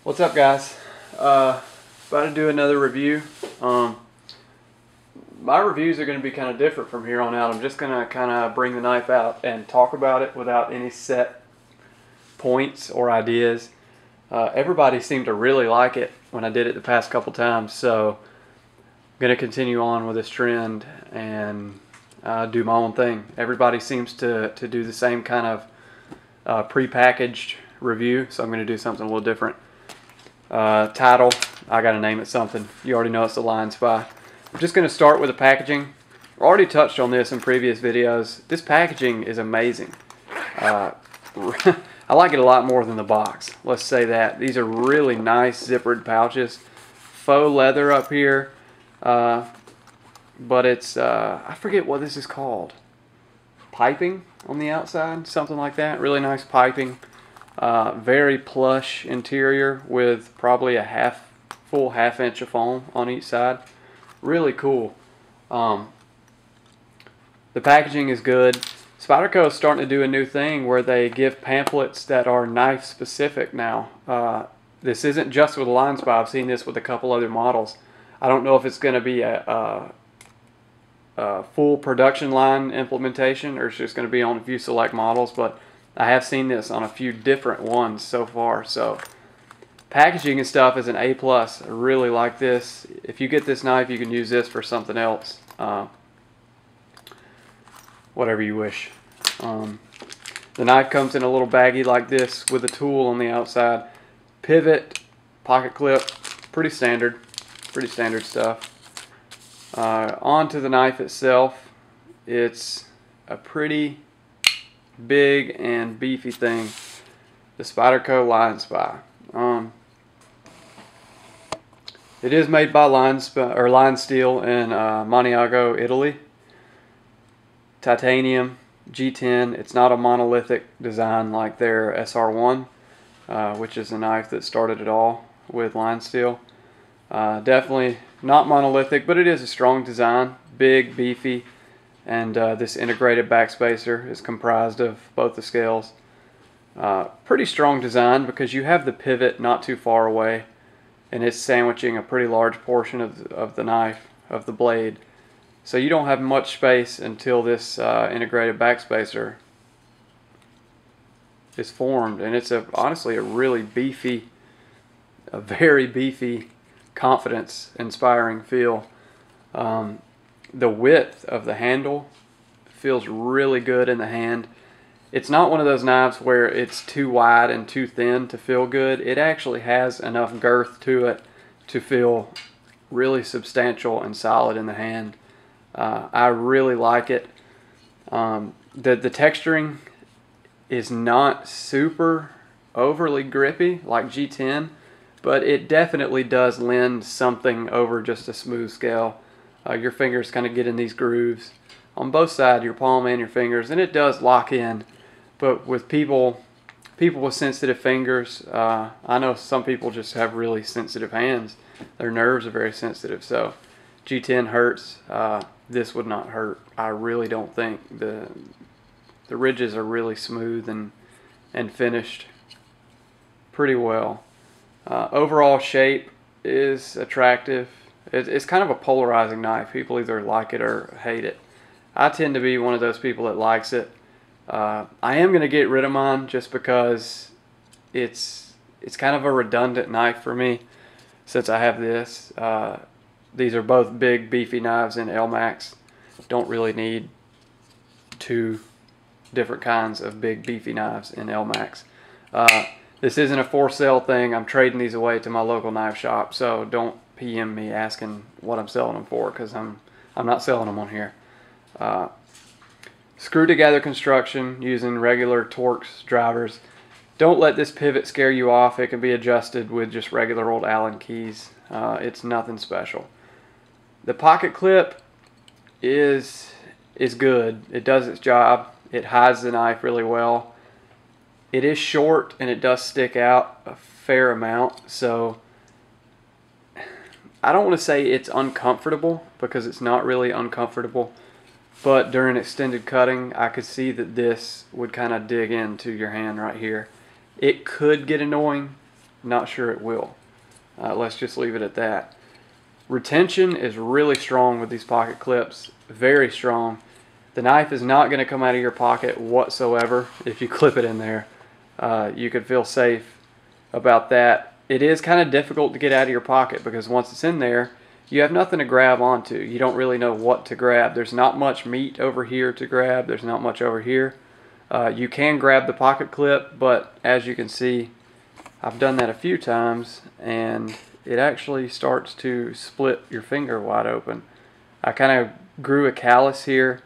What's up, guys? About to do another review. My reviews are going to be kind of different from here on out. I'm just going to kind of bring the knife out and talk about it without any set points or ideas. Everybody seemed to really like it when I did it the past couple times, so I'm going to continue on with this trend and do my own thing. Everybody seems to do the same kind of pre-packaged review, so I'm going to do something a little different. Title, I gotta name it something. You already know it's the LionSpy. I'm just gonna start with the packaging. I already touched on this in previous videos. This packaging is amazing. I like it a lot more than the box. Let's say that. These are really nice zippered pouches. Faux leather up here, but it's I forget what this is called. Piping on the outside, something like that. Really nice piping. Very plush interior with probably a full half inch of foam on each side. Really cool. The packaging is good. Spyderco is starting to do a new thing where they give pamphlets that are knife specific now. This isn't just with the LionSpy. I've seen this with a couple other models. I don't know if it's going to be a full production line implementation or it's just going to be on a few select models, but I have seen this on a few different ones so far. So packaging and stuff is an A+. I really like this. If you get this knife, you can use this for something else. Whatever you wish. The knife comes in a little baggie like this with a tool on the outside. Pivot, pocket clip, pretty standard stuff. Onto the knife itself, it's a pretty big and beefy thing. The Spyderco LionSpy. It is made by Lion Steel in Maniago, Italy. Titanium, G10. It's not a monolithic design like their SR1, which is the knife that started it all with Lion Steel. Definitely not monolithic, but it is a strong design. Big, beefy. And this integrated backspacer is comprised of both the scales. Pretty strong design because you have the pivot not too far away and it's sandwiching a pretty large portion of the knife, of the blade. So you don't have much space until this integrated backspacer is formed, and it's honestly a really beefy, a very beefy, confidence inspiring feel. The width of the handle feels really good in the hand. It's not one of those knives where it's too wide and too thin to feel good. It actually has enough girth to it to feel really substantial and solid in the hand. I really like it. The texturing is not super overly grippy like G10, but it definitely does lend something over just a smooth scale. Your fingers kind of get in these grooves on both sides, your palm and your fingers, and it does lock in. But with people with sensitive fingers, I know some people just have really sensitive hands. Their nerves are very sensitive, so G10 hurts. This would not hurt. I really don't think. The ridges are really smooth and finished pretty well. Overall shape is attractive. It's kind of a polarizing knife. People either like it or hate it. I tend to be one of those people that likes it. I am going to get rid of mine just because it's kind of a redundant knife for me since I have this. These are both big beefy knives in LMAX. Don't really need two different kinds of big beefy knives in LMAX. This isn't a for sale thing. I'm trading these away to my local knife shop, so don't PM me asking what I'm selling them for, because I'm not selling them on here. Screw together construction using regular Torx drivers. Don't let this pivot scare you off. It can be adjusted with just regular old Allen keys. It's nothing special. The pocket clip is good. It does its job. It hides the knife really well. It is short and it does stick out a fair amount, so I don't want to say it's uncomfortable because it's not really uncomfortable, but during extended cutting I could see that this would kind of dig into your hand right here. It could get annoying, not sure it will. Let's just leave it at that. Retention is really strong with these pocket clips, very strong. The knife is not going to come out of your pocket whatsoever if you clip it in there. You could feel safe about that. It is kind of difficult to get out of your pocket because once it's in there, you have nothing to grab onto. You don't really know what to grab. There's not much meat over here to grab. There's not much over here. You can grab the pocket clip, but as you can see, I've done that a few times and it actually starts to split your finger wide open. I kind of grew a callus here,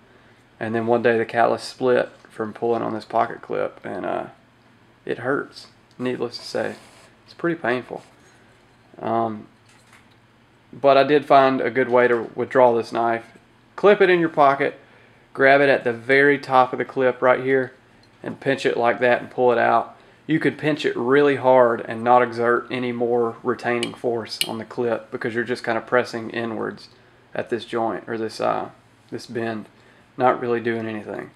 and then one day the callus split from pulling on this pocket clip, and it hurts, needless to say. It's pretty painful. But I did find a good way to withdraw this knife. Clip it in your pocket, grab it at the very top of the clip right here, and pinch it like that and pull it out. You could pinch it really hard and not exert any more retaining force on the clip because you're just kind of pressing inwards at this joint or this bend, not really doing anything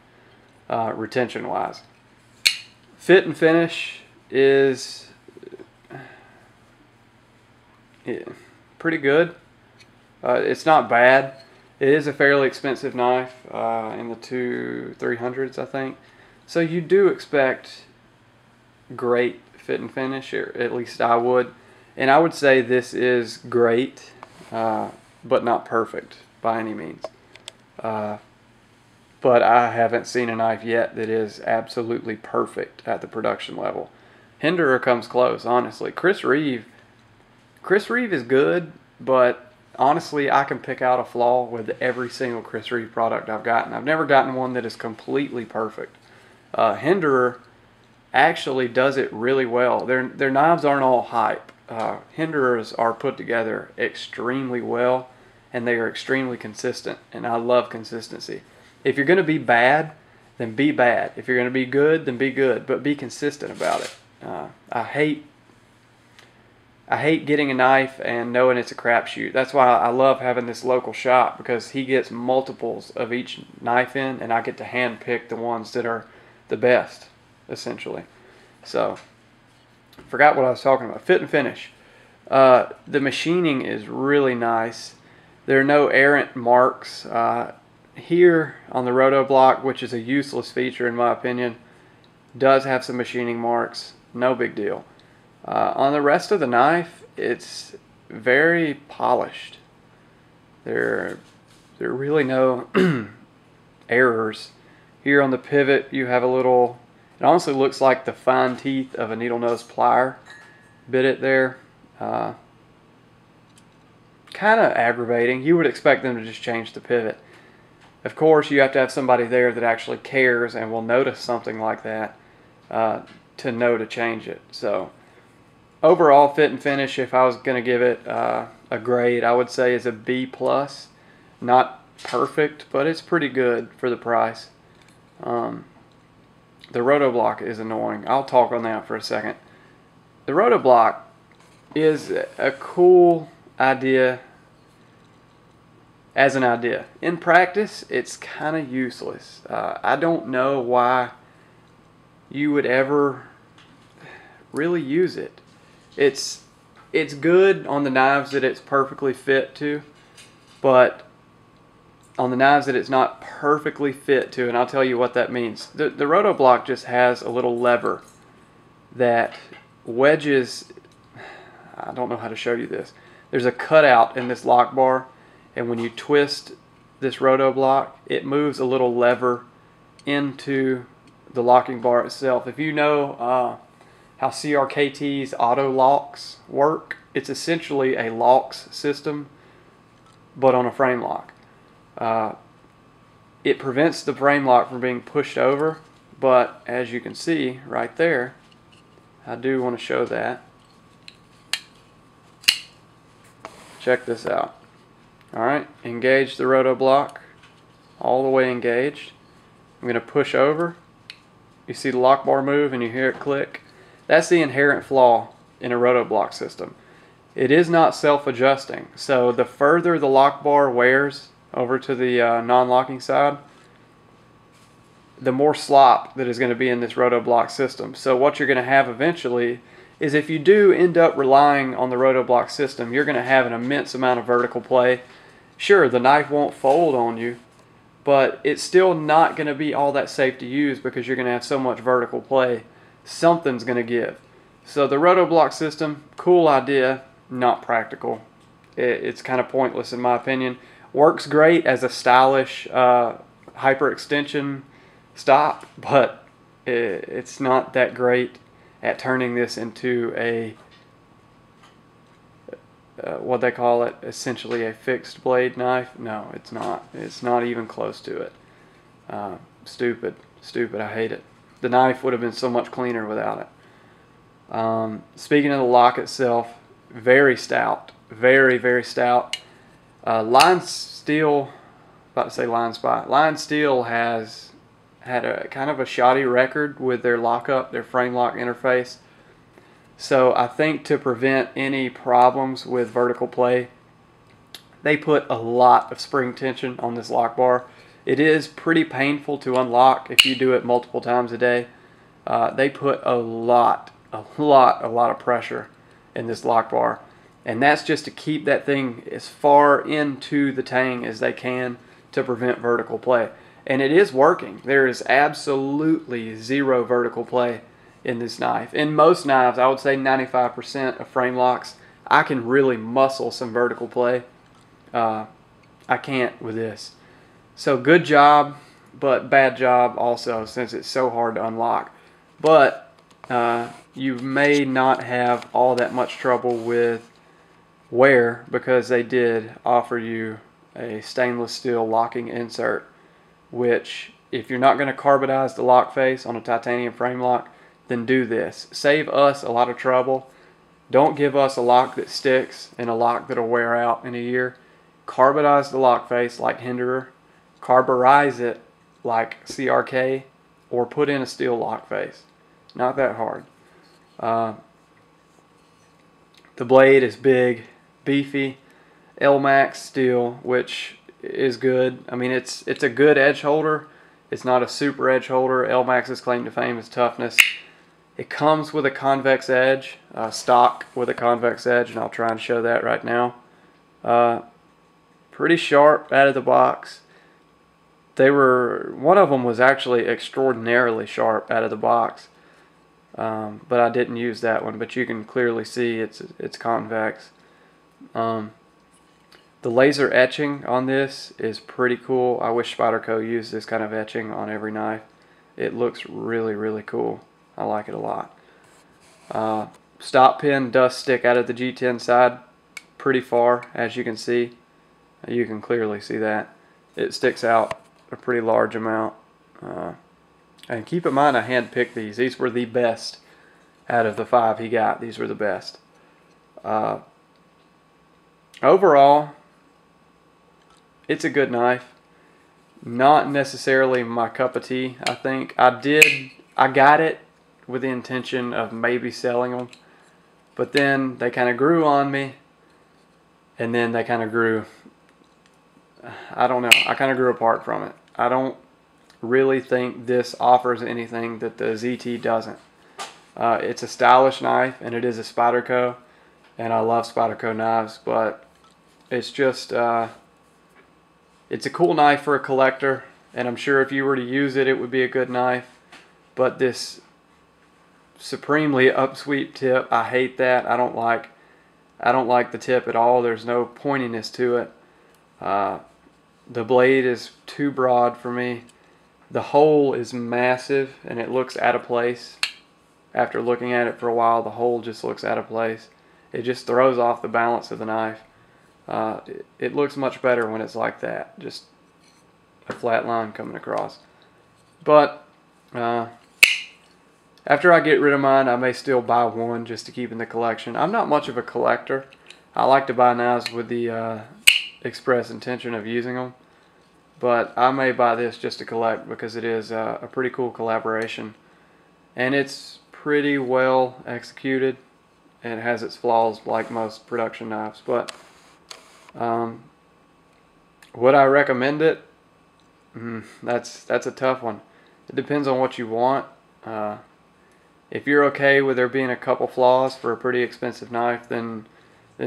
retention wise. Fit and finish is pretty good. It's not bad. It is a fairly expensive knife, in the 200-300s, I think. So you do expect great fit and finish, or at least I would. And I would say this is great, but not perfect by any means. But I haven't seen a knife yet that is absolutely perfect at the production level. Hinderer comes close, honestly. Chris Reeve is good, but honestly, I can pick out a flaw with every single Chris Reeve product I've gotten. I've never gotten one that is completely perfect. Hinderer actually does it really well. Their knives aren't all hype. Hinderers are put together extremely well, and they are extremely consistent, and I love consistency. If you're going to be bad, then be bad. If you're going to be good, then be good, but be consistent about it. I hate getting a knife and knowing it's a crapshoot. That's why I love having this local shop, because he gets multiples of each knife in, and I get to hand pick the ones that are the best, essentially. So, forgot what I was talking about. Fit and finish. The machining is really nice. There are no errant marks. Here on the roto block, which is a useless feature in my opinion, does have some machining marks. No big deal. On the rest of the knife, it's very polished. There are really no errors. Here on the pivot, you have a little, it honestly looks like the fine teeth of a needle nose plier bit it there. Kind of aggravating. You would expect them to just change the pivot. Of course, you have to have somebody there that actually cares and will notice something like that to know to change it. So, overall fit and finish, if I was going to give it a grade, I would say is a B+. Not perfect, but it's pretty good for the price. The roto block is annoying. I'll talk on that for a second. The roto block is a cool idea as an idea. In practice, it's kind of useless. I don't know why you would ever really use it. It's good on the knives that it's perfectly fit to, but on the knives that it's not perfectly fit to, and I'll tell you what that means. The roto block just has a little lever that wedges, I don't know how to show you this. There's a cutout in this lock bar, and when you twist this roto block, it moves a little lever into the locking bar itself. If you know how CRKT's auto locks work, it's essentially a locks system, but on a frame lock. It prevents the frame lock from being pushed over, but as you can see right there, I do want to show that. Check this out. Alright, engage the roto block, all the way engaged. I'm going to push over. You see the lock bar move and you hear it click. That's the inherent flaw in a roto block system. It is not self-adjusting, so the further the lock bar wears over to the non-locking side, the more slop that is going to be in this roto block system. So what you're going to have eventually is if you do end up relying on the rotoblock system, you're going to have an immense amount of vertical play. Sure, the knife won't fold on you, but it's still not going to be all that safe to use because you're going to have so much vertical play. Something's going to give. So the rotoblock system, cool idea, not practical. It's kind of pointless in my opinion. Works great as a stylish hyperextension stop, but it's not that great at turning this into a what they call it, essentially a fixed blade knife. No, it's not. It's not even close to it. Stupid. I hate it. The knife would have been so much cleaner without it. Speaking of the lock itself, very stout. Very stout. LionSpy, about to say LionSpy. LionSpy has had a kind of a shoddy record with their lockup, their frame lock interface. So I think to prevent any problems with vertical play, they put a lot of spring tension on this lock bar. It is pretty painful to unlock if you do it multiple times a day. They put a lot of pressure in this lock bar. And that's just to keep that thing as far into the tang as they can to prevent vertical play. And it is working. There is absolutely zero vertical play in this knife. In most knives, I would say 95% of frame locks, I can really muscle some vertical play. I can't with this. So good job, but bad job also, since it's so hard to unlock. But you may not have all that much trouble with wear, because they did offer you a stainless steel locking insert, which if you're not going to carbonize the lock face on a titanium frame lock, then do this. Save us a lot of trouble. Don't give us a lock that sticks and a lock that'll wear out in a year. Carbonize the lock face like Hinderer. Carburize it like CRK, or put in a steel lock face. Not that hard. The blade is big, beefy, L-Max steel, which is good. I mean, it's a good edge holder. It's not a super edge holder. L-Max's claim to fame is toughness. It comes with a convex edge, stock with a convex edge, and I'll try and show that right now. Pretty sharp out of the box. One of them was actually extraordinarily sharp out of the box, but I didn't use that one. But you can clearly see it's convex. The laser etching on this is pretty cool. I wish Spyderco used this kind of etching on every knife. It looks really cool. I like it a lot. Stop pin does stick out of the G10 side pretty far, as you can see. You can clearly see that. It sticks out a pretty large amount. And keep in mind, I handpicked these. These were the best out of the 5 he got. These were the best. Overall, it's a good knife. Not necessarily my cup of tea, I think. I got it with the intention of maybe selling them, but then they kind of grew on me, and then they kind of grew, I don't know, I kind of grew apart from it. I don't really think this offers anything that the ZT doesn't. It's a stylish knife, and it is a Spyderco, and I love Spyderco knives, but it's just it's a cool knife for a collector, and I'm sure if you were to use it, it would be a good knife. But this supremely upsweep tip, I hate that. I don't like the tip at all. There's no pointiness to it. The blade is too broad for me. The hole is massive, and it looks out of place. After looking at it for a while, the hole just looks out of place. It just throws off the balance of the knife. It looks much better when it's like that, just a flat line coming across. But after I get rid of mine, I may still buy one just to keep in the collection. I'm not much of a collector. I like to buy knives with the express intention of using them, but I may buy this just to collect because it is a pretty cool collaboration, and it's pretty well executed, and it has its flaws like most production knives. But would I recommend it? That's a tough one. It depends on what you want. If you're okay with there being a couple flaws for a pretty expensive knife, then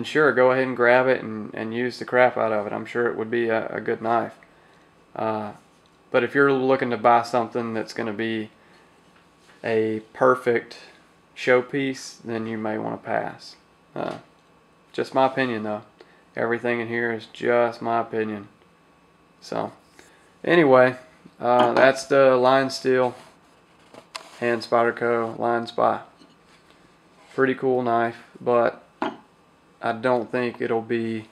sure, go ahead and grab it and use the crap out of it. I'm sure it would be a good knife. But if you're looking to buy something that's going to be a perfect showpiece, then you may want to pass. Just my opinion, though. Everything in here is just my opinion. So, anyway, that's the Lion Steel and Spyderco LionSpy. Pretty cool knife, but I don't think it'll be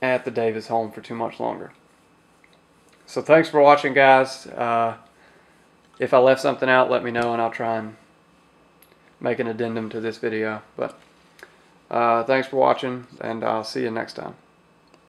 at the Davis home for too much longer. So thanks for watching, guys. If I left something out, let me know and I'll try and make an addendum to this video. But thanks for watching, and I'll see you next time.